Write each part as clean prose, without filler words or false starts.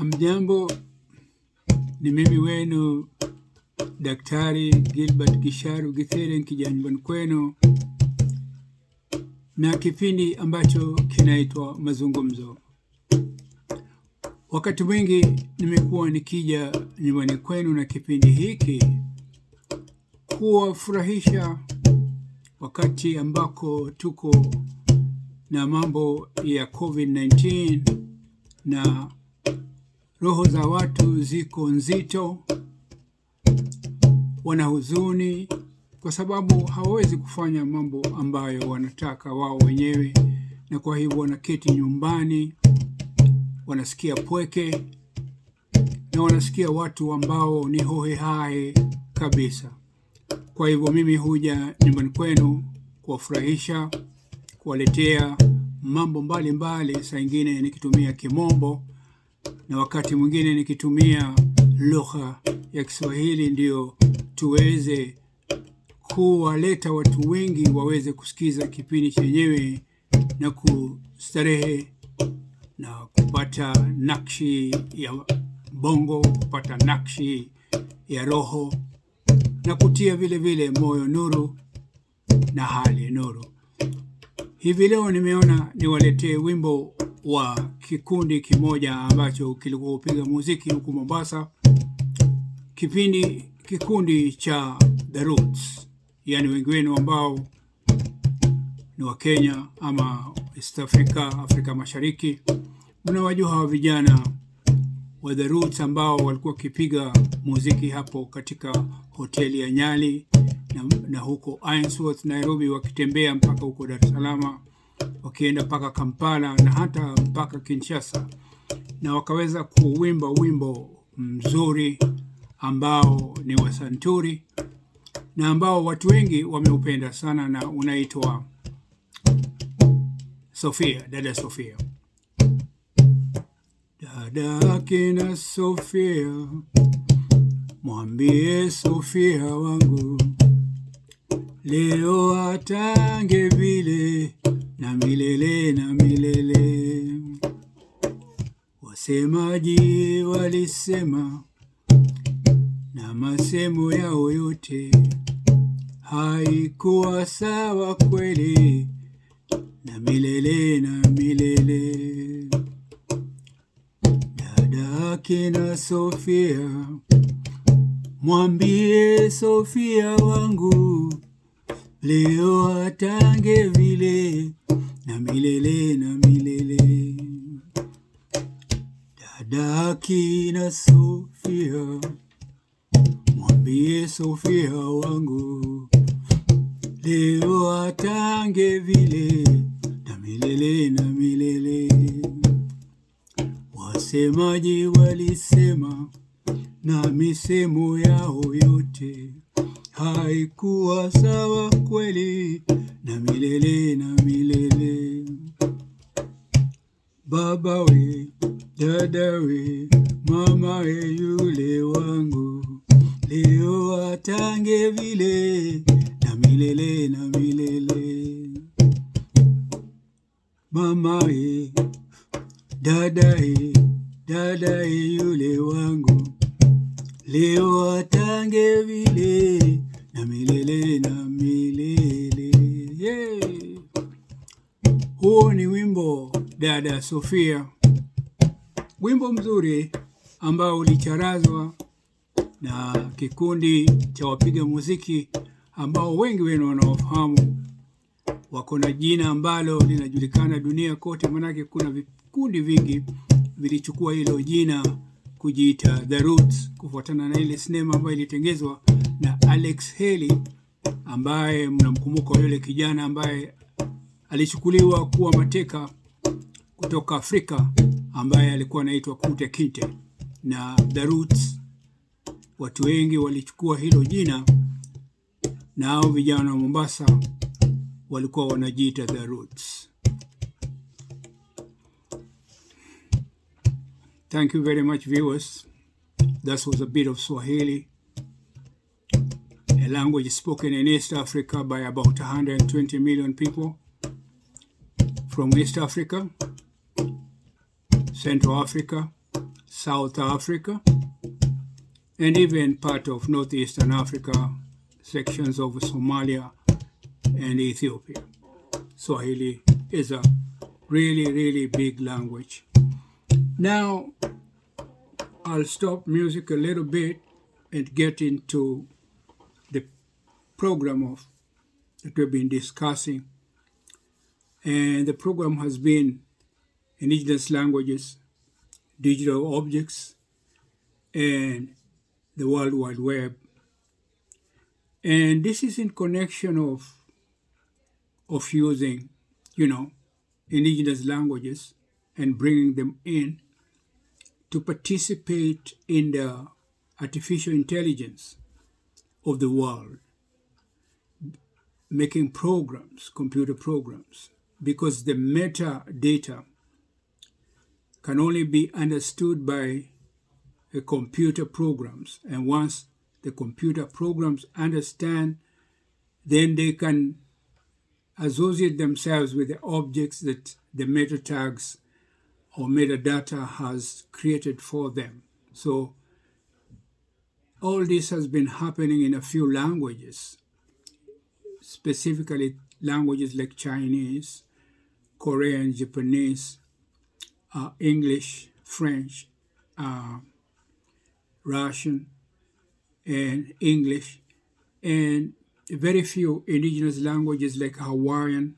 Hamjambo, ni mimi wenu Daktari Gilbert Githere nikija nyumbani kwenu na kipindi ambacho kinaitwa Mazungumzo. Wakati mwingi nimekuwa nikija nyumbani kwenu na kipindi hiki kuwafurahisha wakati ambako tuko na mambo ya COVID-19 na roho za watu ziko nzito, wana huzuni kwa sababu hawawezi kufanya mambo ambayo wanataka wao wenyewe, na kwa hivyo wanaketi nyumbani, wanasikia pweke na wanasikia watu ambao ni hohehahe kabisa. Kwa hivyo mimi huja nyumbani kwenu kuwafurahisha, kuwaletea mambo mbalimbali, saa ingine nikitumia Kimombo na wakati mwingine nikitumia lugha ya Kiswahili, ndio tuweze kuwaleta watu wengi waweze kusikiza kipindi chenyewe na kustarehe na kupata nakshi ya bongo, kupata nakshi ya roho na kutia vile vile moyo nuru na hali nuru. Hivi leo nimeona niwaletee wimbo wa kikundi kimoja ambacho kilikuwa upiga muziki huku Mombasa, kikundi cha The Roots. Yani wengi wenu ambao ni wa Kenya ama East Africa, Afrika Mashariki, mnawajua hawa vijana wa The Roots ambao walikuwa kipiga muziki hapo katika hoteli ya Nyali na huko Ainsworth Nairobi, wakitembea mpaka huko Dar es Salaam, wakienda mpaka Kampala na hata mpaka Kinshasa, na wakaweza kuwimba wimbo mzuri ambao ni wa santuri na ambao watu wengi wameupenda sana, na unaitwa Sofia, dada Sofia. Dada kina Sofia, mwambie Sofia wangu, leo atange vile na milele na milele. Wasemaji walisema na masemo yao yote haikuwa sawa kweli, na milele na milele. Dada kina Sofia, mwambie Sofia wangu, leo atange vile na milele na milele. Dada kina Sofia, mwambie Sofia wangu, leo atange vile na milele na milele. Wasemaji walisema na misemo yao yote haikuwa sawa kweli, na milele na milele. Baba we, dada we, mama we, yule wangu, leo atange vile na milele na milele. Mama we, dada we, yule wangu, leo atange vile na milele na milele. Yeah. Huo ni wimbo dada Sofia, wimbo mzuri ambao ulicharazwa na kikundi cha wapiga muziki ambao wengi wenu wanaofahamu, wako na jina ambalo linajulikana dunia kote, manake kuna vikundi vingi vilichukua hilo jina kujiita The Roots kufuatana na ile sinema ambayo ilitengezwa na Alex Haley, ambaye mnamkumbuka yule kijana ambaye alichukuliwa kuwa mateka kutoka Afrika, ambaye alikuwa anaitwa Kute Kinte. Na The Roots, watu wengi walichukua hilo jina, na hao vijana wa Mombasa walikuwa wanajiita The Roots. Thank you very much, viewers. That was a bit of Swahili, a language spoken in East Africa by about 120 million people from East Africa, Central Africa, South Africa, and even part of Northeastern Africa, sections of Somalia and Ethiopia. Swahili is a really, really big language. Now, I'll stop music a little bit and get into the program that we've been discussing. And the program has been indigenous languages, digital objects, and the World Wide Web. And this is in connection of using, indigenous languages and bringing them in to participate in the artificial intelligence of the world, making programs, computer programs, because the metadata can only be understood by the computer programs. And once the computer programs understand, then they can associate themselves with the objects that the meta tags or metadata has created for them. So all this has been happening in a few languages, specifically languages like Chinese, Korean, Japanese, English, French, Russian, and English, and very few indigenous languages like Hawaiian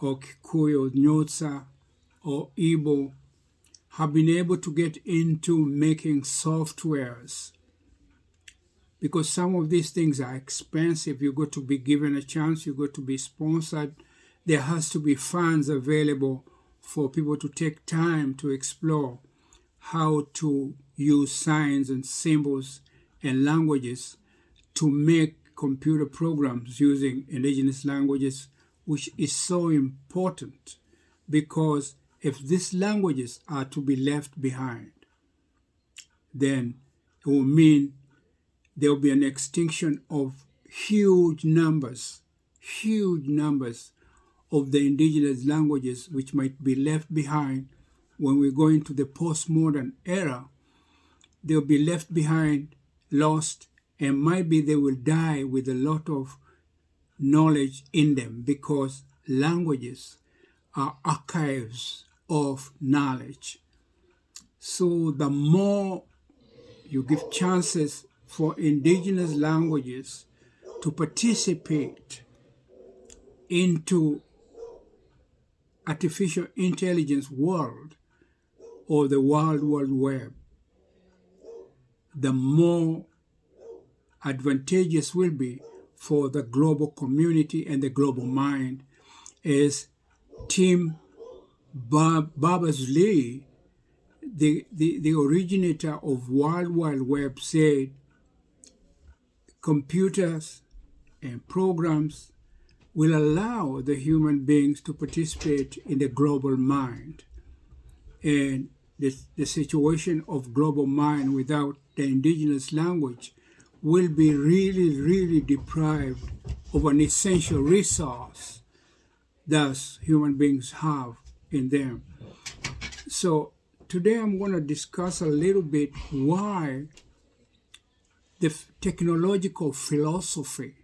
or Kikuyu, Xhosa, or Igbo have been able to get into making softwares, because some of these things are expensive. You got to be given a chance, you got to be sponsored. There has to be funds available for people to take time to explore how to use signs and symbols and languages to make computer programs using indigenous languages, which is so important, because if these languages are to be left behind, then it will mean there will be an extinction of huge numbers of the indigenous languages, which might be left behind when we go into the postmodern era. They'll be left behind, lost, and maybe they will die with a lot of knowledge in them, because languages are archives of knowledge. So the more you give chances for indigenous languages to participate into artificial intelligence world or the World Wide Web, the more advantageous will be for the global community and the global mind. As Tim Berners-Lee, the originator of World Wide Web, said, computers and programs will allow the human beings to participate in the global mind. And the situation of global mind without the indigenous language will be really, really deprived of an essential resource thus human beings have in them. So today I'm going to discuss a little bit why the technological philosophy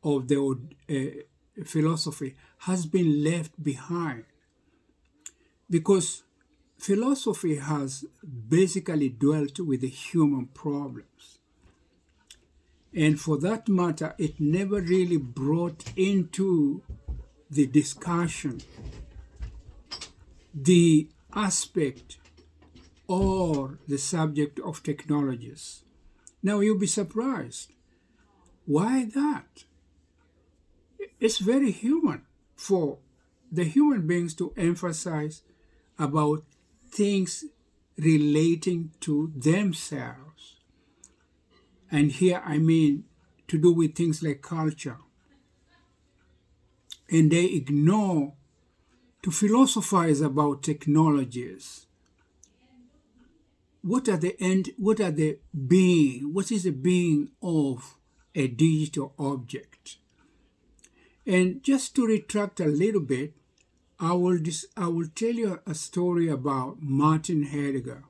of the philosophy has been left behind. Because philosophy has basically dealt with the human problems. And for that matter, it never really brought into the discussion the aspect or the subject of technologies. Now you'll be surprised. Why that? It's very human for the human beings to emphasize about things relating to themselves. And here I mean to do with things like culture. And they ignore to philosophize about technologies. What is the being of a digital object? And just to retract a little bit, I will tell you a story about Martin Heidegger.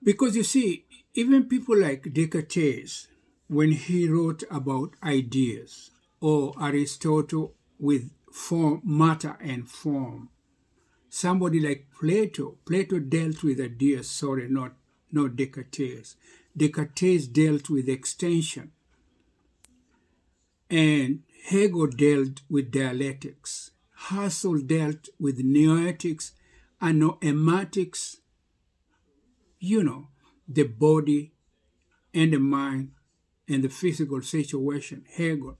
Because you see, even people like Descartes, when he wrote about ideas, or Aristotle with form, matter and form, somebody like Plato dealt with ideas, sorry, not Descartes. Descartes dealt with extension, and Hegel dealt with dialectics. Husserl dealt with noetics and noematics, the body and the mind and the physical situation, Hegel.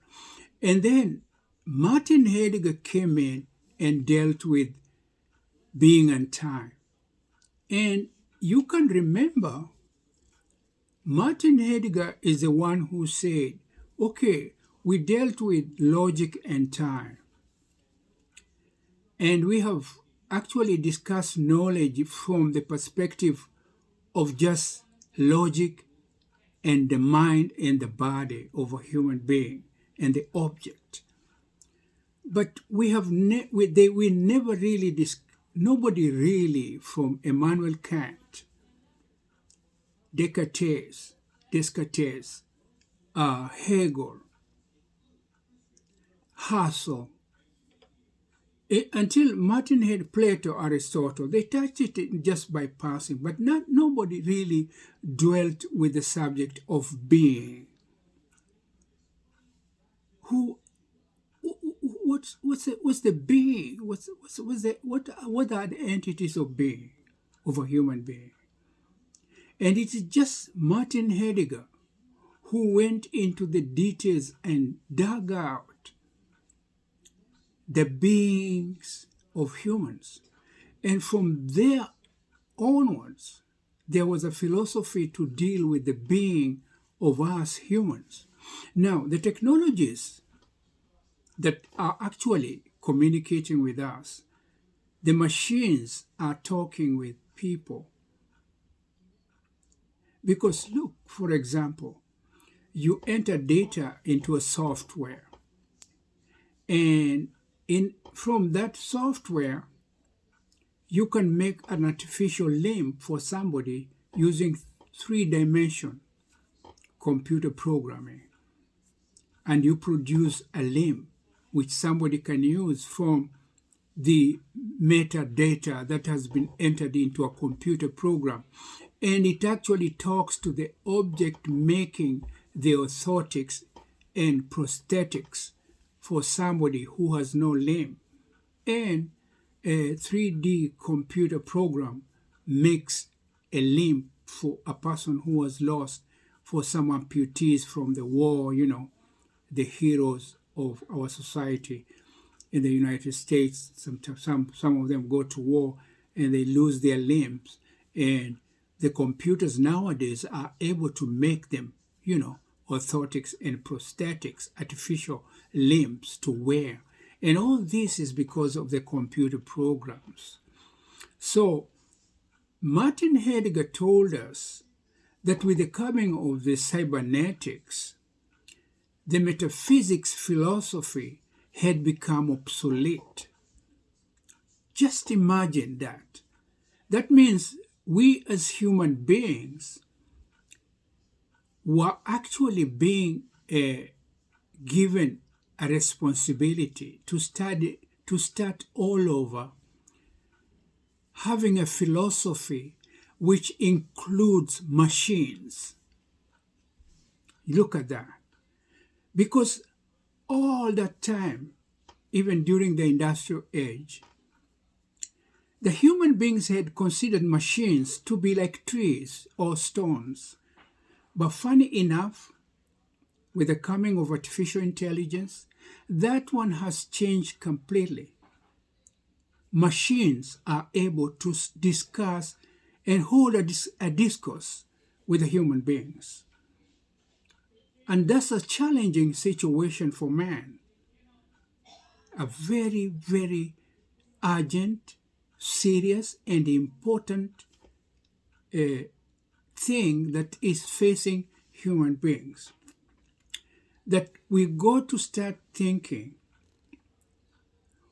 And then Martin Heidegger came in and dealt with being and time. And you can remember Martin Heidegger is the one who said, okay, we dealt with logic and time. And we have actually discussed knowledge from the perspective of just logic and the mind and the body of a human being and the object. But we never really, nobody really from Immanuel Kant, Descartes, Hegel, Husserl, until Martin had Plato, Aristotle, they touched it just by passing, but nobody really dwelt with the subject of being. What's the being? What are the entities of being, of a human being? And it is just Martin Heidegger who went into the details and dug out the beings of humans. And from there onwards, there was a philosophy to deal with the being of us humans. Now, the technologies that are actually communicating with us, the machines are talking with people. Because look, for example, you enter data into a software, and from that software, you can make an artificial limb for somebody using 3-dimension computer programming. And you produce a limb which somebody can use from the metadata that has been entered into a computer program. And it actually talks to the object making the orthotics and prosthetics for somebody who has no limb. And a 3D computer program makes a limb for a person who was lost, for some amputees from the war, the heroes of our society in the United States. Some of them go to war and they lose their limbs. And the computers nowadays are able to make them, orthotics and prosthetics, artificial limbs to wear. And all this is because of the computer programs. So Martin Heidegger told us that with the coming of the cybernetics, the metaphysics philosophy had become obsolete. Just imagine that. That means we as human beings were actually being given a responsibility to start all over, having a philosophy which includes machines. Look at that. Because all that time, even during the industrial age, the human beings had considered machines to be like trees or stones. But funny enough, with the coming of artificial intelligence, that one has changed completely. Machines are able to discuss and hold a discourse with the human beings. And that's a challenging situation for man. A very, very urgent, serious, and important thing that is facing human beings. That we got to start thinking,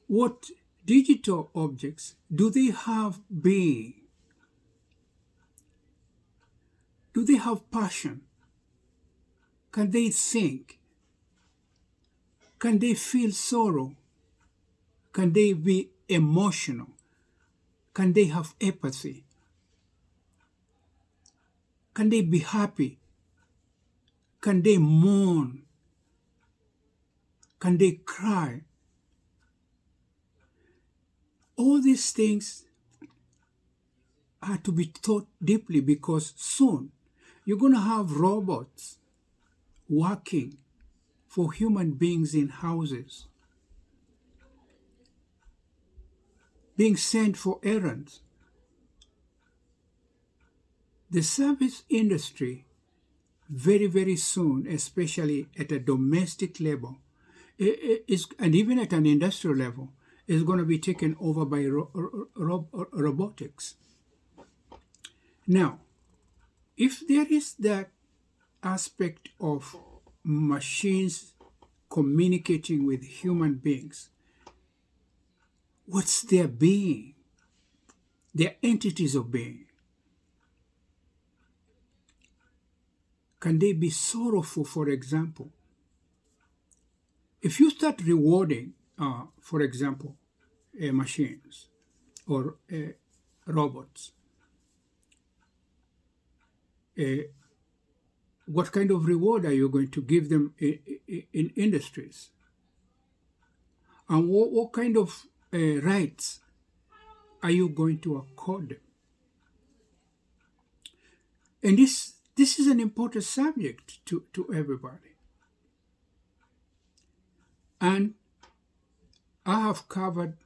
what digital objects do they have being? Do they have passion? Can they think? Can they feel sorrow? Can they be emotional? Can they have empathy? Can they be happy? Can they mourn? Can they cry? All these things are to be thought deeply, because soon you're going to have robots working for human beings in houses, being sent for errands. The service industry, very, very soon, especially at a domestic level, and even at an industrial level, is going to be taken over by robotics. Now, if there is that aspect of machines communicating with human beings, what's their being? Their entities of being. Can they be sorrowful, for example? If you start rewarding, for example, machines or robots, what kind of reward are you going to give them in industries? And what kind of rights are you going to accord them? And this is an important subject to everybody. And I have covered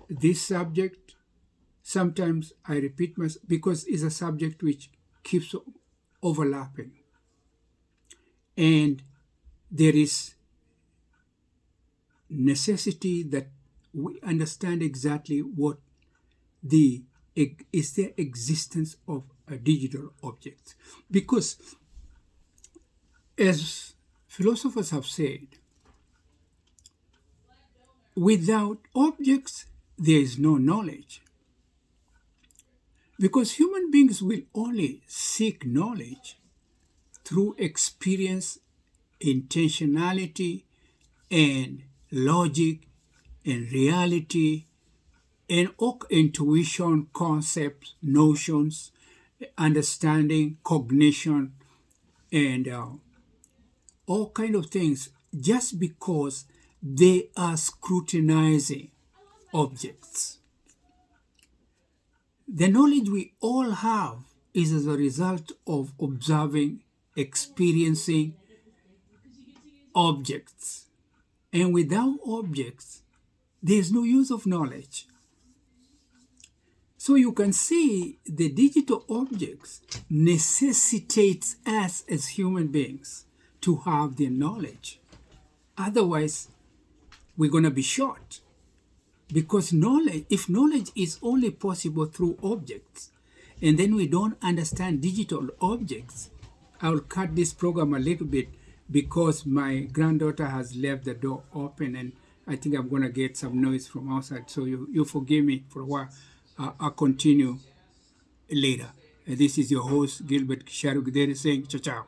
this subject. Sometimes I repeat myself because it's a subject which keeps overlapping. And there is necessity that we understand exactly what is the existence of a digital object. Because as philosophers have said, without objects, there is no knowledge. Because human beings will only seek knowledge through experience, intentionality, and logic, and reality, and intuition, concepts, notions, understanding, cognition, and all kind of things, just because they are scrutinizing objects. The knowledge we all have is as a result of observing, experiencing objects. And without objects, there is no use of knowledge. So you can see the digital objects necessitates us as human beings to have the knowledge. Otherwise, we're going to be short. Because if knowledge is only possible through objects, and then we don't understand digital objects, I'll cut this program a little bit because my granddaughter has left the door open, and I think I'm going to get some noise from outside. So you forgive me for a while. I'll continue later. This is your host, Gilbert Githere, saying ciao, ciao.